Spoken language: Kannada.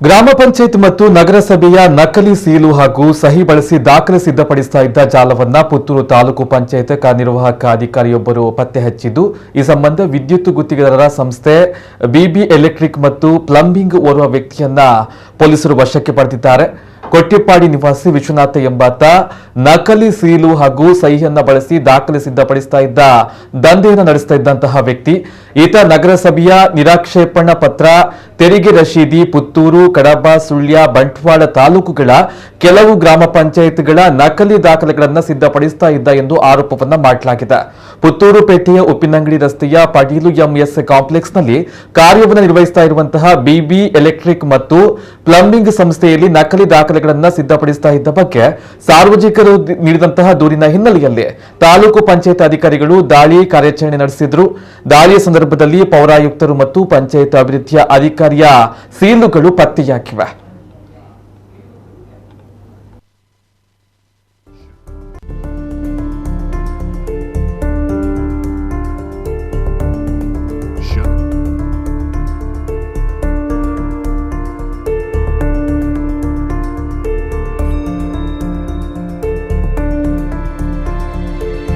ಗ್ರಾಮ ಪಂಚಾಯತ್ ಮತ್ತು ನಗರಸಭೆಯ ನಕಲಿ ಸೀಲು ಹಾಗೂ ಸಹಿ ಬಳಸಿ ದಾಖಲೆ ಸಿದ್ಧಪಡಿಸ್ತಾ ಇದ್ದ ಜಾಲವನ್ನ ಪುತ್ತೂರು ತಾಲೂಕು ಪಂಚಾಯತ್ ಕಾರ್ಯನಿರ್ವಾಹಕ ಅಧಿಕಾರಿಯೊಬ್ಬರು ಪತ್ತೆ ಹಚ್ಚಿದ್ದು, ಈ ಸಂಬಂಧ ವಿದ್ಯುತ್ ಗುತ್ತಿಗೆದಾರರ ಸಂಸ್ಥೆ ಬಿಬಿ ಎಲೆಕ್ಟ್ರಿಕ್ ಮತ್ತು ಪ್ಲಂಬಿಂಗ್ ಓರ್ವ ವ್ಯಕ್ತಿಯನ್ನ ಪೊಲೀಸರು ವಶಕ್ಕೆ ಪಡೆದಿದ್ದಾರೆ. ಕೊಟ್ಟಿಪ್ಪಾಡಿ ನಿವಾಸಿ ವಿಶ್ವನಾಥ ಎಂಬಾತ ನಕಲಿ ಸೀಲು ಹಾಗೂ ಸಹಿಯನ್ನ ಬಳಸಿ ದಾಖಲೆ ಸಿದ್ಧಪಡಿಸ್ತಾ ಇದ್ದ ದಂಧೆಯನ್ನು ನಡೆಸ್ತಾ ಇದ್ದಂತಹ ವ್ಯಕ್ತಿ. ಈತ ನಗರಸಭೆಯ ನಿರಾಕ್ಷೇಪಣಾ ಪತ್ರ, ತೆರಿಗೆ ರಶೀದಿ, ಪುತ್ತೂರು, ಕಡಬ, ಸುಳ್ಯ, ಬಂಟ್ವಾಳ ತಾಲೂಕುಗಳ ಕೆಲವು ಗ್ರಾಮ ಪಂಚಾಯತ್ಗಳ ನಕಲಿ ದಾಖಲೆಗಳನ್ನು ಸಿದ್ಧಪಡಿಸ್ತಾ ಇದ್ದ ಎಂದು ಆರೋಪವನ್ನ ಮಾಡಲಾಗಿದೆ. ಪುತ್ತೂರು ಪೇಟೆಯ ಉಪ್ಪಿನಂಗಡಿ ರಸ್ತೆಯ ಪಡೀಲು ಎಂಎಸ್ ಕಾಂಪ್ಲೆಕ್ಸ್ನಲ್ಲಿ ಕಾರ್ಯವನ್ನು ನಿರ್ವಹಿಸ್ತಾ ಇರುವಂತಹ ಬಿಬಿ ಎಲೆಕ್ಟ್ರಿಕ್ ಮತ್ತು ಪ್ಲಂಬಿಂಗ್ ಸಂಸ್ಥೆಯಲ್ಲಿ ನಕಲಿ ದಾಖಲೆಗಳನ್ನು ಸಿದ್ಧಪಡಿಸ್ತಾ ಇದ್ದ ಬಗ್ಗೆ ಸಾರ್ವಜನಿಕರು ನೀಡಿದಂತಹ ದೂರಿನ ಹಿನ್ನೆಲೆಯಲ್ಲಿ ತಾಲೂಕು ಪಂಚಾಯತ್ ಅಧಿಕಾರಿಗಳು ದಾಳಿ ಕಾರ್ಯಾಚರಣೆ ನಡೆಸಿದ್ರು. ದಾಳಿಯ ಸಂದರ್ಭದಲ್ಲಿ ಪೌರಾಯುಕ್ತರು ಮತ್ತು ಪಂಚಾಯತ್ ಅಭಿವೃದ್ಧಿಯ ಅಧಿಕಾರಿಯ ಸೀಲುಗಳು ಪತ್ತೆಯಾಗಿವೆ.